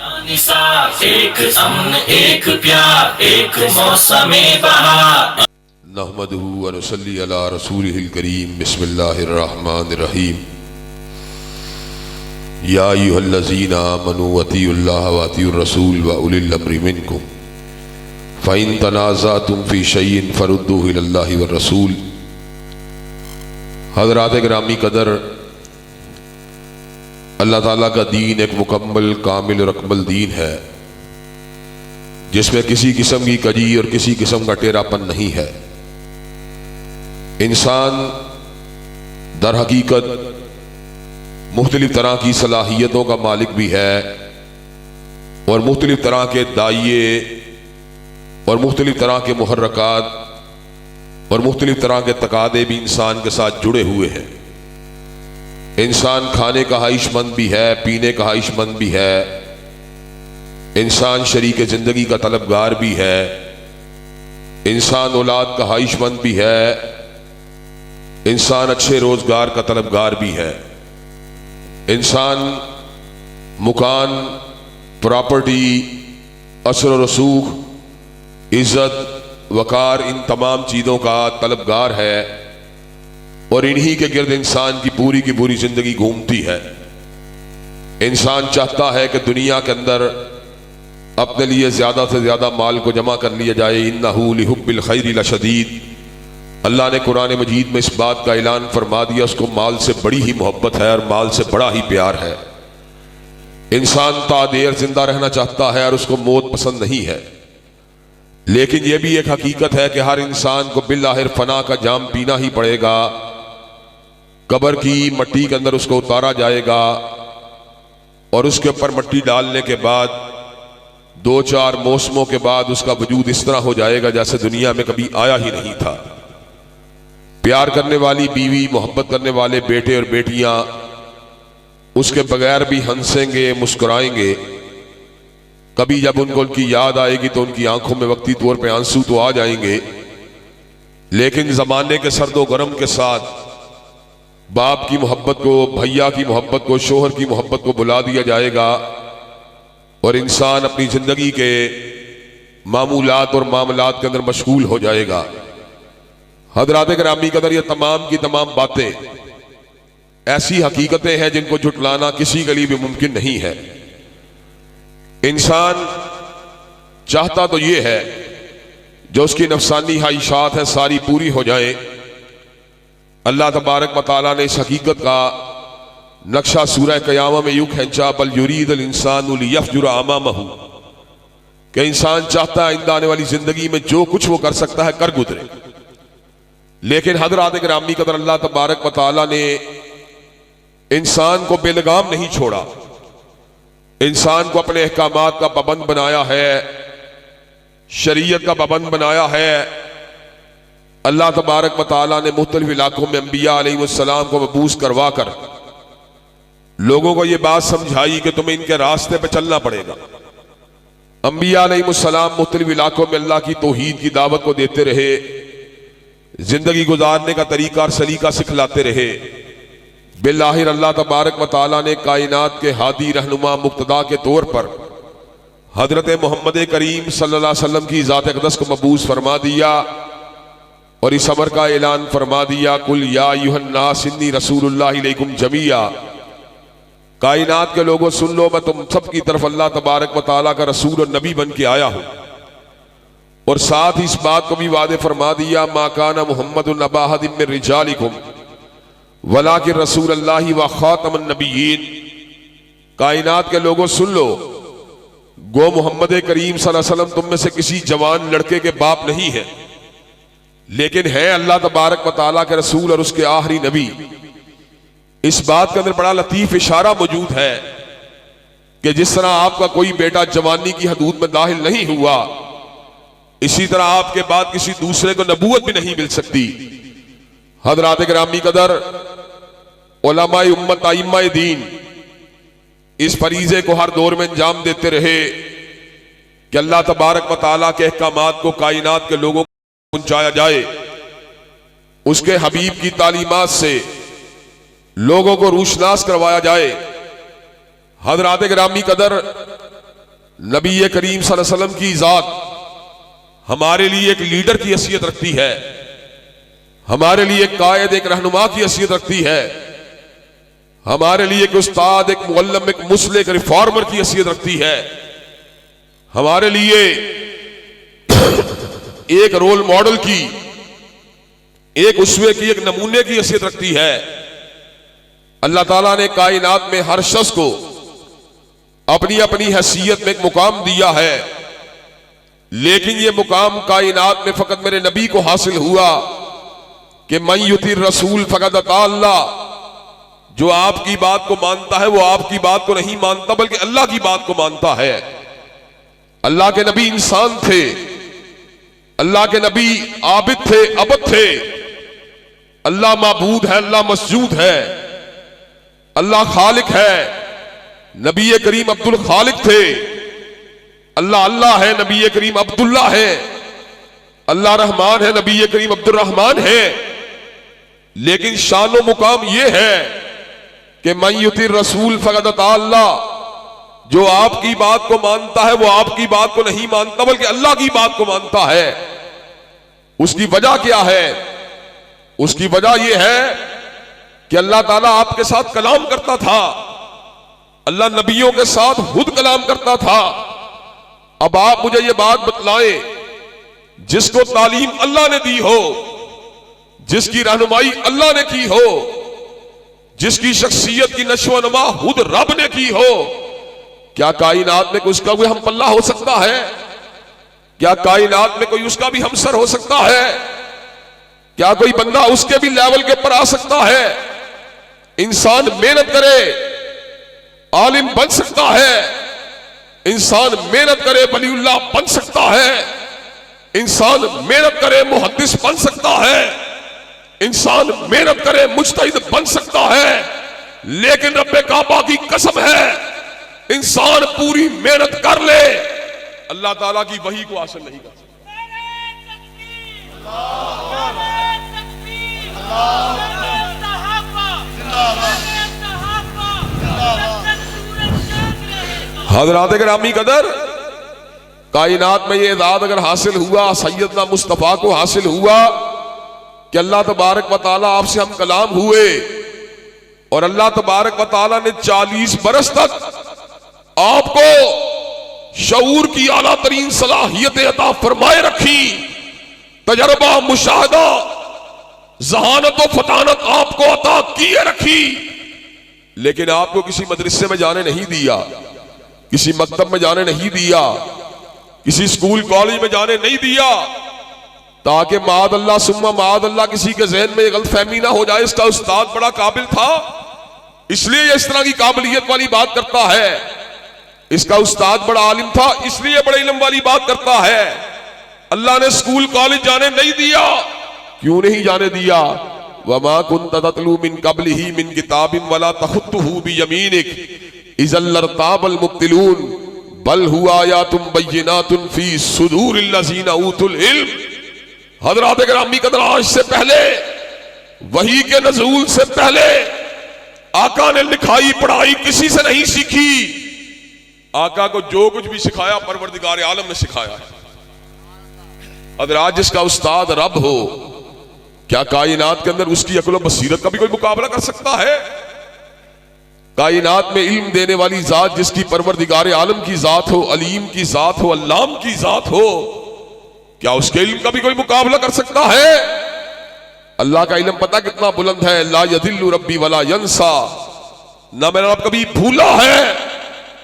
एक अमन एक प्यार एक मौसमे बहार। नहमदुहु व नसल्ली अला रसूलिहिल करीम। बिस्मिल्लाहिर रहमानिर रहीम। या अय्युहल्लज़ीना आमनू अतीउल्लाह व अतीउर रसूल व उलिल अम्रि मिनकुम फ़इन तनाज़अतुम फ़ी शैइन फ़रुद्दूहु इलल्लाहि वर रसूल। हज़रात गिरामी कदर, अल्लाह ताला का दीन एक मुकम्मल कामिल और अकमल दीन है जिसमें किसी किस्म की कजी और किसी किस्म का टेढ़ापन नहीं है। इंसान दर हकीकत मुख्तलिफ तरह की सलाहियतों का मालिक भी है और मुख्तलिफ तरह के दाइये और मुख्तलिफ तरह के मुहर्रकात और मुख्तलिफ तरह के तकादे भी इंसान के साथ जुड़े हुए हैं। इंसान खाने का ख्वाहिशमंद भी है, पीने का ख्वाहिशमंद भी है। इंसान शरीक ज़िंदगी का तलबगार भी है। इंसान औलाद का ख्वाहिशमंद भी है। इंसान अच्छे रोजगार का तलबगार भी है। इंसान मुकान, प्रॉपर्टी, असर और रसूख, इज्जत, वकार, इन तमाम चीज़ों का तलबगार है और इन्हीं के गिर्द इंसान की पूरी जिंदगी घूमती है। इंसान चाहता है कि दुनिया के अंदर अपने लिए ज्यादा से ज्यादा माल को जमा कर लिया जाए। इन्नहु लिहुब्बिल खैरि लशदीद। अल्लाह ने कुरान मजीद में इस बात का ऐलान फरमा दिया, उसको माल से बड़ी ही मोहब्बत है और माल से बड़ा ही प्यार है। इंसान तादेर जिंदा रहना चाहता है और उसको मौत पसंद नहीं है। लेकिन यह भी एक हकीकत है कि हर इंसान को बिल्लाहिर फना का जाम पीना ही पड़ेगा। कब्र की मट्टी के अंदर उसको उतारा जाएगा और उसके ऊपर मट्टी डालने के बाद 2-4 मौसमों के बाद उसका वजूद इस तरह हो जाएगा जैसे दुनिया में कभी आया ही नहीं था। प्यार करने वाली बीवी, मोहब्बत करने वाले बेटे और बेटियां उसके बगैर भी हंसेंगे, मुस्कुराएंगे। कभी जब उनको उनकी याद आएगी तो उनकी आंखों में वक्ती तौर पे आंसू तो आ जाएंगे, लेकिन जमाने के सर्दो गर्म के साथ बाप की मोहब्बत को, भैया की मोहब्बत को, शोहर की मोहब्बत को बुला दिया जाएगा और इंसान अपनी जिंदगी के मामूलात और मामलात के अंदर मशगूल हो जाएगा। हज़रात गिरामी कदर, ये तमाम की तमाम बातें ऐसी हकीकतें हैं जिनको झुटलाना किसी के लिए भी मुमकिन नहीं है। इंसान चाहता तो ये है जो उसकी नफसानी ख्वाहिशात है सारी पूरी हो जाए। अल्लाह तबारक व तआला ने इस हकीकत का नक्शा सूरह क़यामा में यूं खींचा, बल युरीदुल इंसानु लियफ़जुर अमामहु, कि इंसान चाहता है आइंदा आने वाली जिंदगी में जो कुछ वो कर सकता है कर गुजरे। लेकिन हज़रात गिरामी कदर, अल्लाह तबारक व तआला ने इंसान को बेलगाम नहीं छोड़ा। इंसान को अपने अहकामात का पाबंद बनाया है, शरीयत का पाबंद बनाया है। अल्लाह तबारक व तआला ने मुख्तलिफ इलाकों में अंबिया अलैहिस्सलाम को मबूस करवा कर लोगों को यह बात समझाई कि तुम्हें इनके रास्ते पे चलना पड़ेगा। अंबिया अलैहिस्सलाम मुख्तलिफ इलाकों में अल्लाह की तौहीद की दावत को देते रहे, जिंदगी गुजारने का तरीका और सलीका सिखलाते रहे। बिल्लाहिर अल्लाह तबारक व तआला ने कायनात के हादी रहनुमा मुक्तदा के तौर पर हजरत मोहम्मद करीम सल्लल्लाहु अलैहि वसल्लम की ज़ात अक़दस को मबूस फरमा दिया और इस अमर का ऐलान फरमा दिया, कुल या अय्युहन्नास इन्नी रसूलुल्लाहि इलैकुम जमीआ। कायनात के लोगों सुन लो, मैं तुम सब की तरफ अल्लाह तबारक व तआला का रसूल और नबी बन के आया हूं। और साथ ही इस बात को भी वादे फरमा दिया, मा काना मुहम्मदुन अबा अहदिम मिन रिजालिकुम वलाकिन रसूलुल्लाहि व खातमुन नबिय्यीन। कायनात के लोगों सुन लो, गो मोहम्मद करीम सल्लल्लाहु अलैहि वसल्लम तुम में से किसी जवान लड़के के बाप नहीं है, लेकिन है अल्लाह तबारक व तआला के रसूल और उसके आखिरी नबी। इस बात के अंदर बड़ा लतीफ इशारा मौजूद है कि जिस तरह आपका कोई बेटा जवानी की हदूद में दाखिल नहीं हुआ, इसी तरह आपके बाद किसी दूसरे को नबूवत भी नहीं मिल सकती। हज़रात गिरामी कदर, उलमाए उम्मत, आइम्माए दीन इस फरीजे को हर दौर में अंजाम देते रहे कि अल्लाह तबारक व तआला के अहकामात को कायनात के लोगों को पहुंचाया जाए, उसके हबीब की तालीमात से लोगों को रूशनास करवाया जाए। हज़रात गिरामी कदर, नबी करीम सल्लल्लाहु अलैहि वसल्लम की ज़ात हमारे लिए एक लीडर की हैसियत रखती है, हमारे लिए एक कायद, एक रहनुमा की हैसियत रखती है, हमारे लिए एक उस्ताद, एक मुअल्लिम, एक मुस्लिम, एक रिफॉर्मर की हैसियत रखती है, हमारे लिए एक रोल मॉडल की, एक उसवे की, एक नमूने की हैसियत रखती है। अल्लाह ताला ने कायनात में हर शख्स को अपनी अपनी हैसियत में एक मुकाम दिया है, लेकिन ये मुकाम कायनात में फकत मेरे नबी को हासिल हुआ कि मन युतिर रसूल फकत अता अल्लाह। जो आपकी बात को मानता है वो आपकी बात को नहीं मानता बल्कि अल्लाह की बात को मानता है। अल्लाह के नबी इंसान थे, अल्लाह के नबी आबिद थे, अबद थे। अल्लाह माबूद है, अल्लाह मसजूद है, अल्लाह खालिक है। नबी करीम अब्दुल खालिक थे। अल्लाह अल्लाह है, नबी करीम अब्दुल्ला है। अल्लाह रहमान है, नबी करीम अब्दुल रहमान है। लेकिन शान व मुकाम यह है कि मन युतिर रसूल फकत अता अल्लाह। जो आपकी बात को मानता है वो आपकी बात को नहीं मानता बल्कि अल्लाह की बात को मानता है। उसकी वजह क्या है? उसकी वजह यह है कि अल्लाह ताला आपके साथ कलाम करता था, अल्लाह नबियों के साथ खुद कलाम करता था। अब आप मुझे ये बात बतलाएं, जिसको तालीम अल्लाह ने दी हो, जिसकी रहनुमाई अल्लाह ने की हो, जिसकी शख्सियत की नशोनुमा खुद रब ने की हो, क्या कायनात में कोई उसका कोई हम पल्ला हो सकता है? क्या कायनात में कोई उसका भी हमसर हो सकता है? क्या कोई बंदा उसके भी लेवल के ऊपर आ सकता है? इंसान मेहनत करे आलिम बन सकता है, इंसान मेहनत करे वलीउल्लाह बन सकता है, इंसान मेहनत करे मुहद्दिस बन सकता है, इंसान मेहनत करे मुज्तहिद बन सकता है। लेकिन रब्बे काबा की कसम है, इंसान पूरी मेहनत कर ले, अल्लाह ताला की वही को हासिल नहीं कर सकता। हज़रात गिरामी कदर, कायनात में ये एजाज़ अगर हासिल हुआ, सैयदना मुस्तफ़ा को हासिल हुआ कि अल्लाह तबारक व तआला आपसे हम कलाम हुए, और अल्लाह तबारक व तआला ने 40 बरस तक आपको शऊर की आला तरीन सलाहियतें अता फरमाए रखी, तजर्बा, मुशाहदा, जहानत व फतानत आपको अता किए रखी। लेकिन आपको किसी मदरसे में जाने नहीं दिया, किसी मकतब में जाने नहीं दिया, किसी स्कूल कॉलेज में जाने नहीं दिया, ताकि मादअल्लाह सुम्मा मादअल्लाह किसी के जहन में गलतफहमी ना हो जाए इसका उस्ताद बड़ा काबिल था इसलिए ये इस तरह की काबिलियत वाली बात करता है, इसका उस्ताद बड़ा आलिम था इसलिए बड़े इल्म वाली बात करता है। अल्लाह ने स्कूल कॉलेज जाने नहीं दिया। क्यों नहीं जाने दिया? वमा कुन्त ततलू मिन क़ब्लिही मिन किताबिन वला तख़ुत्तुहू बियमीनिक इज़ल लर्ताबल मुब्तिलून बल हुआ आयातुम बय्यिनातुन फी सुदूरिल लज़ीना ऊतुल इल्म। हज़रात गिरामी कदर, आज से पहले, वही के नज़ूल से पहले आका ने लिखाई पढ़ाई किसी से नहीं सीखी। आका को जो कुछ भी सिखाया परवरदिगार आलम ने सिखाया है। अगर आज जिसका उस्ताद रब हो, क्या कायनात के अंदर उसकी अक्ल व बसीरत का भी कोई मुकाबला कर सकता है? कायनात में इल्म देने वाली जात जिसकी परवरदिगार आलम की जात हो, अलीम की जात हो, अल्लाम की जात हो, क्या उसके इल्म का भी कोई मुकाबला कर सकता है? अल्लाह का इल्म पता कितना बुलंद है। ला यदिल्लु रब्बी वला यंसा, ना मेरा रब कभी भूला है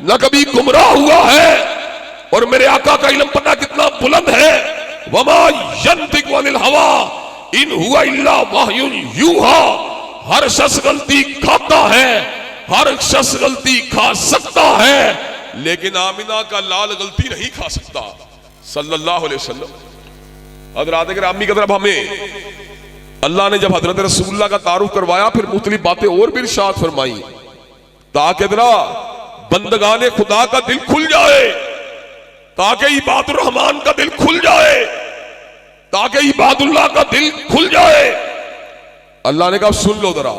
ना कभी गुमराह हुआ है। और मेरे आका का इल्म पता कितना बुलंद है। वमा यंतिकु अनिल हवा इन हुआ इल्ला वहयुन यूहा। हर शख्स गलती खाता है, हर शख्स गलती खा सकता है, लेकिन आमिना का लाल गलती नहीं खा सकता सल्लल्लाहु अलैहि वसल्लम। हज़रात गिरामी कदर, अब हमें अल्लाह ने जब हजरत रसूलुल्लाह का तारुफ करवाया फिर मुख्तलिफ बातें और भी इरशाद फरमाई, ताकि जरा बंदगाने खुदा का दिल खुल जाए, ताकि इबादुर रहमान का दिल खुल जाए, ताकि इबादुल्लाह का दिल खुल जाए। अल्लाह ने कहा सुन लो जरा,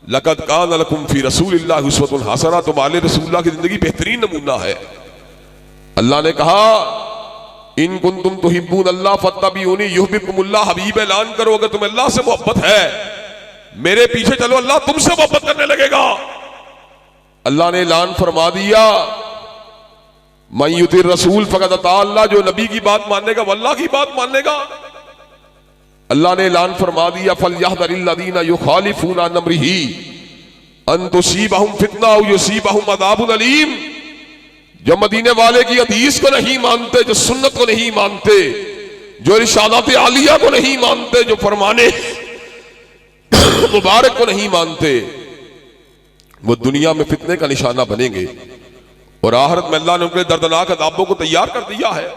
लक़द कान लकुम फी रसूलिल्लाहि उस्वतुन हसना, तुम्हारे रसूलुल्लाह की जिंदगी बेहतरीन नमूना है। अल्लाह ने कहा इन कुंतुम तुहिब्बून अल्लाह फत्तबिऊनी युहब्बुकुमुल्लाह। हबीब ऐलान करो अगर तुम्हें अल्लाह से मोहब्बत है मेरे पीछे चलो, अल्लाह तुमसे मोहब्बत करने लगेगा। अल्लाह ने ऐलान फरमा दिया मन युतिर रसूल फक़द अता अल्लाह, जो नबी की बात मानेगा वो अल्लाह की बात मानेगा। अल्लाह ने ऐलान फरमा दिया फलयहज़रिल्लज़ीना युखालिफून अन अम्रिही अन तुसीबहुम फितना औ युसीबहुम अज़ाबुन अलीम। जो मदीने वाले की हदीस को नहीं मानते, जो सुन्नत को नहीं मानते, जो इरशादात आलिया को नहीं मानते, जो फरमाने मुबारक को नहीं मानते, वो दुनिया में फितने का निशाना बनेंगे और आखिरत में अल्लाह ने उनके दर्दनाक अज़ाबों को तैयार कर दिया है।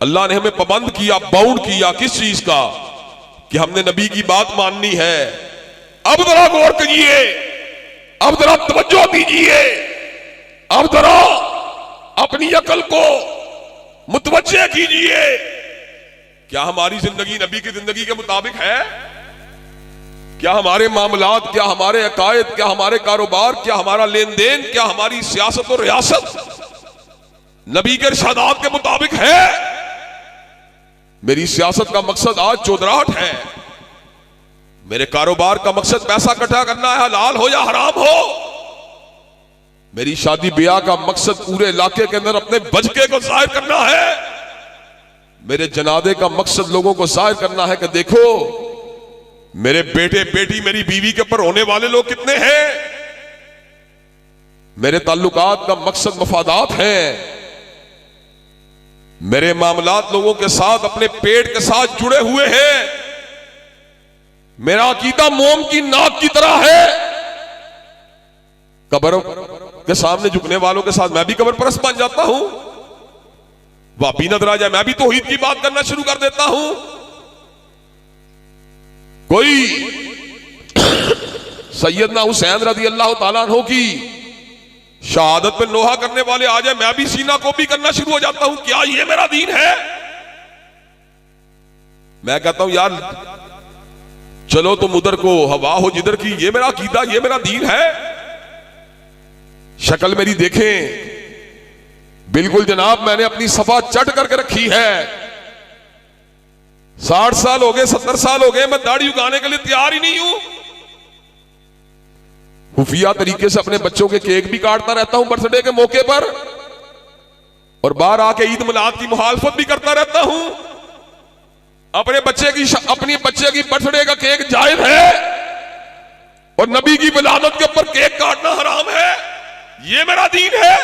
अल्लाह ने हमें पाबंद किया, बाउंड किया किस चीज का कि हमने नबी की बात माननी है। अब जरा गौर करिए, अब जरा तवज्जो दीजिए, अब जरा अपनी अकल को मुतवज्जे कीजिए। क्या हमारी जिंदगी नबी की जिंदगी के मुताबिक है? क्या हमारे मामलात, क्या हमारे अकायद, क्या हमारे कारोबार, क्या हमारा लेन देन, क्या हमारी सियासत और रियासत नबी के इरशादात के मुताबिक है? मेरी सियासत का मकसद आज चौधराहट है, मेरे कारोबार का मकसद पैसा इकट्ठा करना है, हलाल हो या हराम हो। मेरी शादी ब्याह का मकसद पूरे इलाके के अंदर अपने बजके को जाहिर करना है। मेरे जनादे का मकसद लोगों को जाहिर करना है कि देखो मेरे बेटे बेटी, मेरी बीवी के ऊपर होने वाले लोग कितने हैं। मेरे ताल्लुकात का मकसद मफादात हैं। मेरे मामलात लोगों के साथ, अपने पेट के साथ जुड़े हुए हैं। मेरा अकीदा मोम की नाक की तरह है। कब्र के सामने झुकने वालों के साथ मैं भी कब्र परस्त बन जाता हूं। वापी नजर आ जाए मैं भी तौहीद की बात करना शुरू कर देता हूं। कोई सैयदना हुसैन रज़ी अल्लाह ताला अन्हु की शहादत पे लोहा करने वाले आ जाए मैं भी सीना को भी करना शुरू हो जाता हूं। क्या ये मेरा दीन है? मैं कहता हूं यार चलो तुम उधर को हवा हो जिधर की, ये मेरा अकीदा, ये मेरा दीन है। शक्ल मेरी देखें, बिल्कुल जनाब मैंने अपनी सफा चट करके रखी है। 60 साल हो गए, 70 साल हो गए, मैं दाढ़ी उगाने के लिए तैयार ही नहीं हूं। खुफिया तरीके से अपने बच्चों के केक भी काटता रहता हूं बर्थडे के मौके पर, और बाहर आके ईद मिलाद की मुखालफत भी करता रहता हूं। अपने बच्चे की बर्थडे का केक जायज है और नबी की विलादत के ऊपर केक काटना हराम है। ये मेरा दीन है।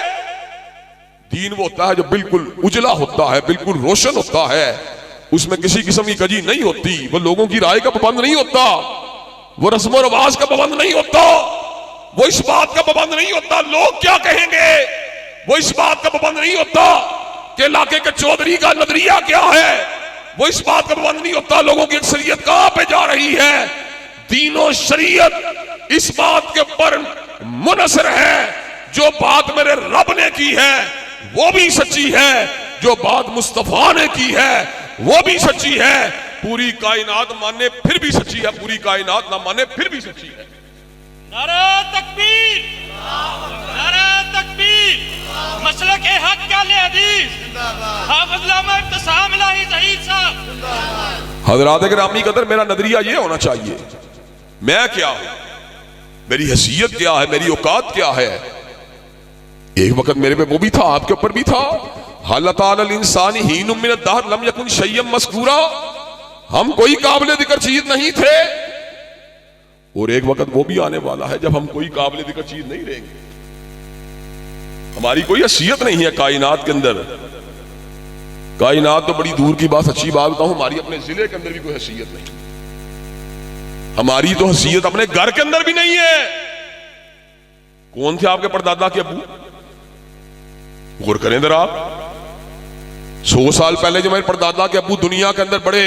दीन वो होता है जो बिल्कुल उजला होता है, बिल्कुल रोशन होता है, उसमें किसी किस्म की कजी नहीं होती, वो लोगों की राय का पाबंद नहीं होता, वो रस्म रिवाज का पाबंद नहीं होता, वो इस बात का पाबंद नहीं होता लोग क्या कहेंगे, वो इस बात का पाबंद नहीं होता कि इलाके के चौधरी का नजरिया क्या है, वो इस बात का पाबंद नहीं होता लोगों की अक्सरियत कहां पे जा रही है। दीनो शरीयत इस बात के ऊपर मुनसर है जो बात मेरे रब ने की है वो भी सच्ची है, जो बात मुस्तफा ने की है वो भी सच्ची है। पूरी कायनात माने फिर भी सच्ची है, पूरी कायनात ना माने फिर भी सच्ची है। नारा तकबीर, नारा तकबीर, मसलक के हक का हदीस, हाफिज अल्लामा इब्तिसाम इलाही ज़हीर साहब। हज़रात गिरामी कदर, मेरा नजरिया ये होना चाहिए मैं क्या हूं, मेरी हैसियत क्या है, मेरी औकात क्या है। एक वक्त मेरे पे वो भी था, आपके ऊपर भी था। हल अताल इंसानी हीनुम मिन अद-दहर लम यकुन शय्यन मज़कूरा। हम कोई काबिल जिक्र चीज नहीं थे और एक वक्त वो भी आने वाला है जब हम कोई काबिल जिक्र चीज नहीं रहेंगे। हमारी कोई हैसियत नहीं है कायनात के अंदर। कायनात तो बड़ी दूर की बात, सच्ची बात बताऊं, हमारी अपने जिले के अंदर भी कोई हैसियत नहीं। हमारी तो हैसियत अपने घर के अंदर भी नहीं है। कौन थे आपके परदादा के अबू? गौर करें जरा आप। 100 साल पहले जो मेरे परदादा के अबू दुनिया के अंदर बड़े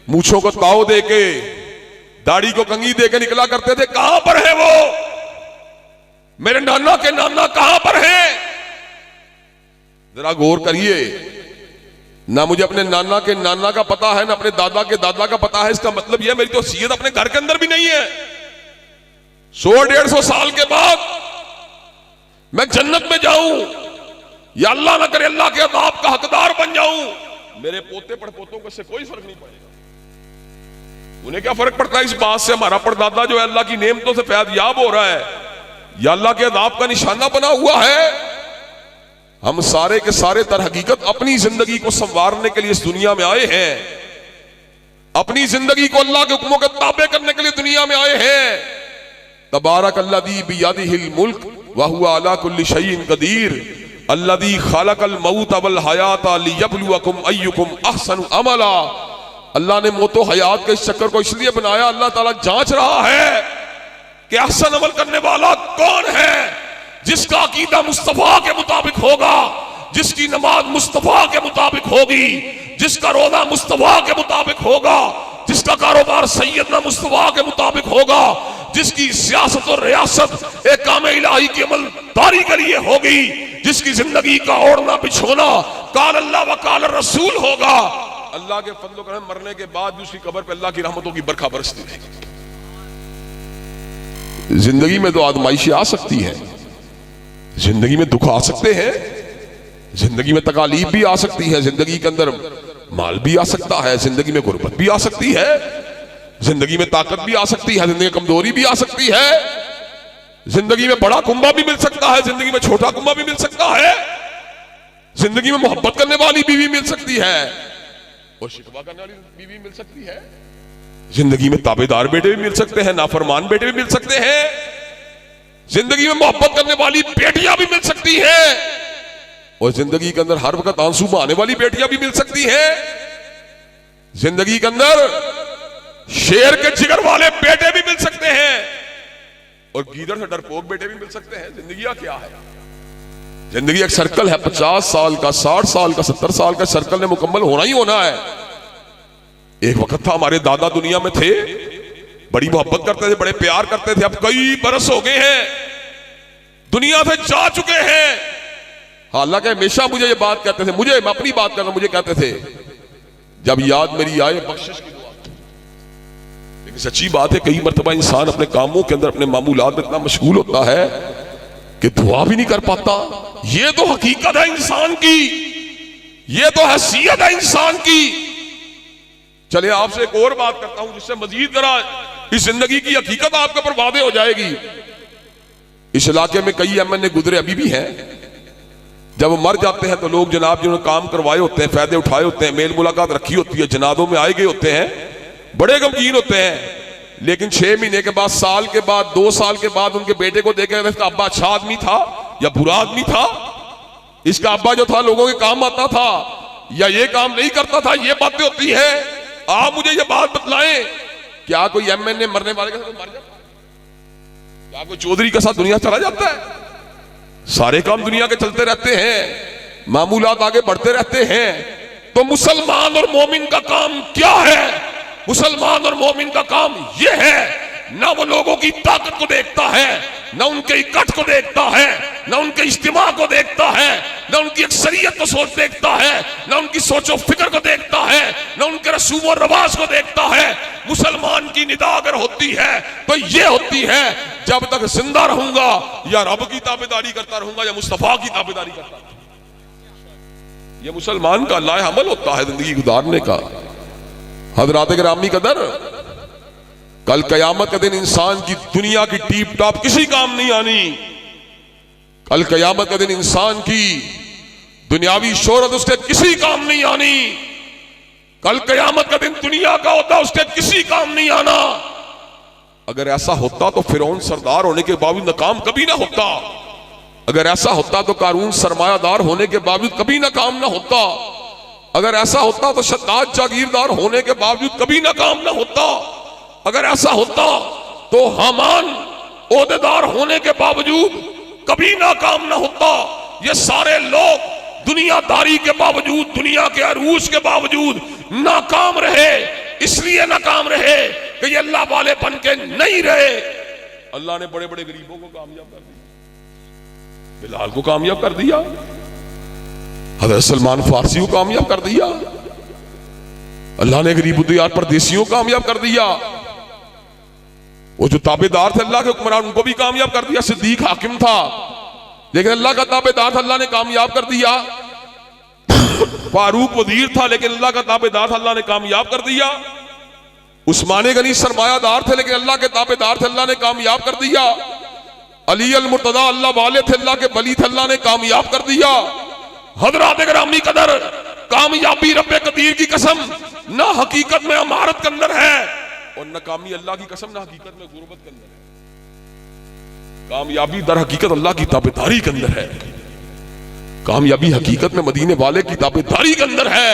मूछों को ताव दे के, दाढ़ी को कंघी दे के निकला करते थे, कहां पर है वो? मेरे नाना के नाना कहां पर हैं? जरा गौर करिए। ना मुझे अपने नाना के नाना का पता है, ना अपने दादा के दादा का पता है। इसका मतलब यह मेरी तो हैसियत अपने घर के अंदर भी नहीं है। 100-150 साल के बाद मैं जन्नत में जाऊं या अल्लाह ना करे अल्लाह के अज़ाब का हकदार बन जाऊं, मेरे पोते पड़पोतों को से कोई फर्क नहीं पड़ेगा। उन्हें क्या फर्क पड़ता है इस बात से हमारा परदादा जो है अल्लाह की नेमतों से फैज़याब हो रहा है या अल्लाह के अज़ाब का निशाना बना हुआ है। हम सारे के सारे तर हकीकत अपनी जिंदगी को संवारने के लिए इस दुनिया में आए हैं, अपनी जिंदगी को अल्लाह के हुक्मों के ताबे करने के लिए दुनिया में आए हैं। तबारकल्लज़ी बियदिहिल मुल्क व हुवा अला कुल्लि शैइन कदीर अल्लज़ी खलक़ल मौत वल हयाता लियब्लुवकुम अय्युकुम अहसनु अमला। अल्लाह ने मौत व हयात के इस चक्कर को इसलिए बनाया, अल्लाह ताला जांच रहा है कि अहसन अमल करने वाला कौन है, जिसका अकीदा मुस्तफा के मुताबिक होगा, जिसकी नमाज मुस्तफा के मुताबिक होगी, जिसका रोजा मुस्तफा के मुताबिक होगा, जिसका कारोबार सैयदना मुस्तफा के मुताबिक होगा, जिसकी सियासत और रियासत एक काम इलाही की अमलदारी के लिए होगी, जिसकी जिंदगी का ओढ़ना बिछोना काल अल्लाह व काल रसूल होगा। अल्लाह के फजल करम मरने के बाद भी उसकी कब्र पे अल्लाह की रहमतों की बरखा बरसती रहेगी। जिंदगी में तो आजमाइशें आ सकती है, जिंदगी में दुख आ सकते हैं, जिंदगी में तकालीफ भी आ सकती है, जिंदगी के अंदर माल भी आ सकता है, जिंदगी में गुर्बत भी आ सकती है, जिंदगी में ताकत भी आ सकती है, जिंदगी में कमजोरी भी आ सकती है, जिंदगी में बड़ा कुंबा भी मिल सकता है, जिंदगी में छोटा कुंबा भी मिल सकता है, जिंदगी में मोहब्बत करने वाली बीवी मिल सकती है और शिकवा करने वाली बीवी मिल सकती है, जिंदगी में ताबेदार बेटे भी मिल सकते हैं, नाफरमान बेटे भी मिल सकते हैं, जिंदगी में मोहब्बत करने वाली बेटियां भी मिल सकती हैं और जिंदगी के अंदर हर वक्त आंसू बहाने वाली बेटियां भी मिल सकती हैं, जिंदगी के अंदर शेर के जिगर वाले बेटे भी मिल सकते हैं और गीदड़ से डरपोक बेटे भी मिल सकते हैं। जिंदगी क्या है? जिंदगी एक सर्कल है, 50 साल का, 60 साल का, 70 साल का सर्कल ने मुकम्मल होना ही होना है। एक वक्त था हमारे दादा दुनिया में थे, बड़ी मोहब्बत करते थे, बड़े प्यार करते थे, अब कई बरस हो गए हैं, दुनिया से जा चुके हैं। हालांकि हमेशा मुझे ये बात कहते थे, मुझे, मैं अपनी बात करना, मुझे कहते थे जब याद मेरी आए बख्शिश की दुआ। लेकिन सच्ची बात है कई मर्तबा इंसान अपने कामों के अंदर, अपने मामूलात में इतना मशगूल होता है कि दुआ भी नहीं कर पाता। ये तो हकीकत है इंसान की, ये तो हैसियत है इंसान की। चले आपसे एक और बात करता हूं जिससे मजीद जरा इस जिंदगी की हकीकत आपके ऊपर वादे हो जाएगी। इस इलाके में कई एमएनए गुजरे अभी भी हैं, जब वो मर जाते हैं तो लोग जनाब जिन्होंने काम करवाए होते हैं, फायदे उठाए होते हैं, मेल मुलाकात रखी होती है, जनादों में आए गए होते हैं, बड़े गमगीन होते हैं। लेकिन 6 महीने के बाद, साल के बाद, 2 साल के बाद उनके बेटे को देखे इसका अब्बा अच्छा आदमी था या बुरा आदमी था, इसका अब्बा जो था लोगों के काम आता था या ये काम नहीं करता था, ये बातें होती है। आप मुझे ये बात बतलाएं, क्या कोई एमएनए मरने वाले के साथ मर जाता है? क्या कोई चौधरी के साथ दुनिया चला जाता है? सारे काम दुनिया के चलते रहते हैं, मामूलात आगे बढ़ते रहते हैं। तो मुसलमान और मोमिन का काम क्या है? मुसलमान और मोमिन का काम यह है, ना वो लोगों की ताकत को देखता है, ना उनके इकट्ठ को देखता है, ना उनके इज्तिमा को देखता है, ना उनकी अक्सरियत को सोच देखता है, ना उनकी सोचो फिक्र को देखता है, ना उनके रसूम और रवाज को देखता है। मुसलमान की निदा अगर होती है तो ये होती है, जब तक जिंदा रहूंगा या रब की ताबेदारी करता रहूंगा या मुस्तफा की ताबेदारी करता रहूंगा। ये मुसलमान का लाए अमल होता है जिंदगी गुजारने का। हजरात गिरामी कदर, कल कयामत के दिन इंसान की दुनिया की टीप टॉप किसी काम नहीं आनी। कल कयामत के दिन इंसान की दुनियावी शोहरत उसके किसी काम नहीं आनी। कल कयामत का दिन दुनिया का होता उसके किसी काम नहीं आना। अगर ऐसा होता तो फिरौन सरदार होने के बावजूद नाकाम कभी ना होता। अगर ऐसा होता तो कारून सरमायादार होने के बावजूद कभी नाकाम ना होता। अगर ऐसा होता तो शद्दाद जागीरदार होने के बावजूद कभी नाकाम ना होता। अगर ऐसा होता तो हामान ओहदेदार होने के बावजूद कभी नाकाम ना होता। ये सारे लोग दुनियादारी के बावजूद, दुनिया के अरूज के बावजूद नाकाम रहे। इसलिए नाकाम रहे कि ये अल्लाह वाले बन के नहीं रहे। अल्लाह ने बड़े बड़े गरीबों को कामयाब कर दिया, बिलाल को कामयाब कर दिया, हज़रत सलमान फारसी को कामयाब कर दिया, अल्लाह ने गरीबुद्दियार परदेसियों को कामयाब कर दिया, वो जो ताबेदार थे अल्लाह के हुक्मरान उनको भी कामयाब कर दिया। सिद्दीक हाकिम था, लेकिन अल्लाह का ताबेदार था, अल्लाह ने कामयाब कर दिया। फारूक वजीर था लेकिन अल्लाह का ताबेदार था, अल्लाह ने कामयाब कर दिया। उस्मान गनी सरमायादार थे लेकिन अल्लाह के ताबेदार थे, अल्लाह ने कामयाब कर दिया। अली अल मुर्तदा अल्लाह वाले थे, अल्लाह के वली थे, अल्लाह ने कामयाब कर दिया। हजरात गिरामी कदर, कामयाबी रब्बे कदीर की कसम ना हकीकत में अमारत के अंदर है और नाकामी अल्लाह की कसम ना हकीकत में गुर्बत के अंदर है। कामयाबी दर हकीकत अल्लाह की ताबेदारी के अंदर है। कामयाबी हकीकत में मदीने वाले की ताबेदारी के अंदर है।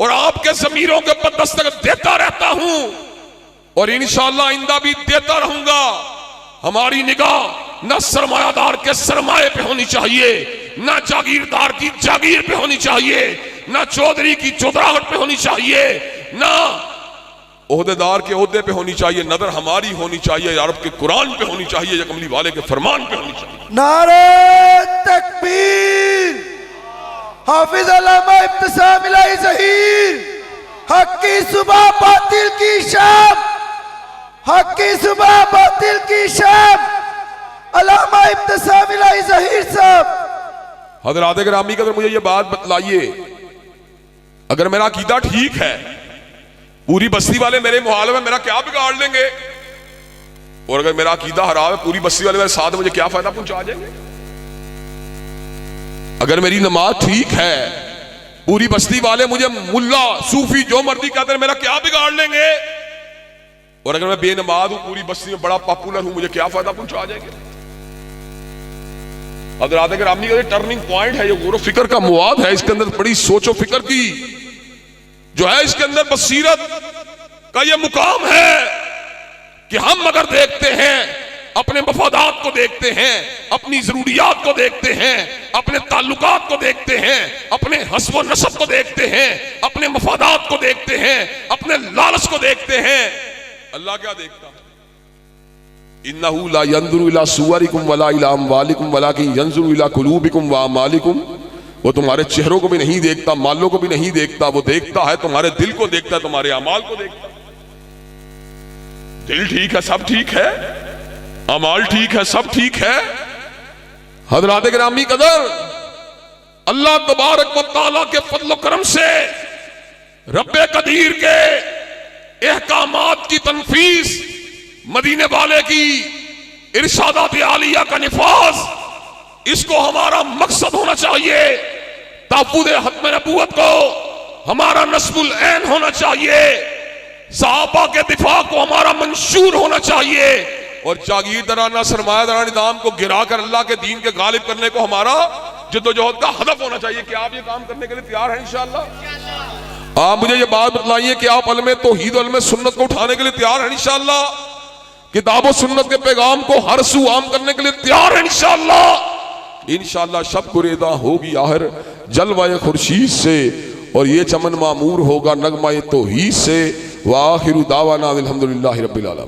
और आपके ज़मीरों के ऊपर दस्तक देता रहता हूं और इंशाअल्लाह आइंदा भी देता रहूंगा। हमारी निगाह न सरमायादार के सरमाए पे होनी चाहिए, न जागीरदार की जागीर पे होनी चाहिए, न चौधरी की चौधराहट पे होनी चाहिए, न ओहदेदार के ओहदे पे होनी चाहिए। नजर हमारी होनी चाहिए अरब के कुरान पे होनी चाहिए या कमली वाले के फरमान पे होनी चाहिए। नारे तकबीर, हाफिज अल्लामा इब्तिसाम इलाही ज़हीर, हक की सुबह बातिल की शाम, हक की सुबह बातिल की शाम, अल्लामा इब्तिसाम इलाही ज़हीर साहब। हज़रात गिरामी कदर, मुझे ये बात बतलाइए, अगर मेरा अकीदा ठीक है, पूरी बस्ती वाले मेरे मुहाल में मेरा क्या बिगाड़ लेंगे, और अगर मेरा अकीदा हराम है, पूरी बस्ती वाले मेरे साथ मुझे क्या फायदा पहुंचा देंगे। अगर मेरी नमाज ठीक है, पूरी बस्ती वाले मुझे मुल्ला सूफी जो मर्जी कहते हैं, मेरा क्या बिगाड़ लेंगे, और अगर मैं बेनमाज हूं, पूरी बस्ती में बड़ा पॉपुलर हूं, मुझे क्या फायदा पहुंचा जाएंगे। हज़रात गिरामी का टर्निंग पॉइंट है, ये गौर फिक्र का मुआद है, इसके अंदर बड़ी सोचो फिक्र की जो है, इसके अंदर बसीरत का ये मुकाम है कि हम अगर देखते हैं, अपने मफादात को देखते हैं, अपनी जरूरियात को देखते हैं, अपने ताल्लुकात को देखते हैं, अपने हस्ब व नसब को देखते हैं, अपने मफादात को देखते हैं, अपने लालच को देखते हैं, अल्लाह क्या देखता है? इन्नहु ला यंजुरु इला सुवरिकुम वला इला अमवालिकुम वलाकिन यंजुरु इला कुलूबिकुम व अमालिकुम। वो तुम्हारे चेहरों को भी नहीं देखता, मालों को भी नहीं देखता, वो देखता है तुम्हारे दिल को देखता है, तुम्हारे अमाल को देखता है। दिल ठीक है, सब ठीक है, अमाल ठीक है, सब ठीक है। हज़रात गिरामी कदर, अल्लाह तबारक व तआला के फज़ल करम से रब्बे कदीर के एहकामात की तनफीस, मदीने वाले की इरशादात आलिया का निफाज, इसको हमारा मकसद होना चाहिए। ताफुज़ खत्म नबूवत को हमारा नस्बुल ऐन होना चाहिए। सहाबा के दिफा को हमारा मंशूर होना चाहिए और जागीरदाराना सरमायादाराना निज़ाम को गिराकर अल्लाह के दीन के गालिब करने को हमारा जद्दोजहद का हदफ होना चाहिए। क्या आप ये काम करने के लिए तैयार हैं? इंशाअल्लाह। आप मुझे ये बात बतलाइए कि आप अलमे तौहीद और अलमे सुन्नत को उठाने के लिए तैयार हैं? इंशाअल्लाह। किताब और सुन्नत के पैगाम को हर सू आम करने के लिए तैयार हैं? इंशाअल्लाह। इंशाअल्लाह शब कुरेदा होगी आहर जलवाए खुर्शीद से और ये चमन मामूर होगा नगमा तौहीद से। व आखिरु दावाना अल्हम्दुलिल्लाहि रब्बिल आलमीन।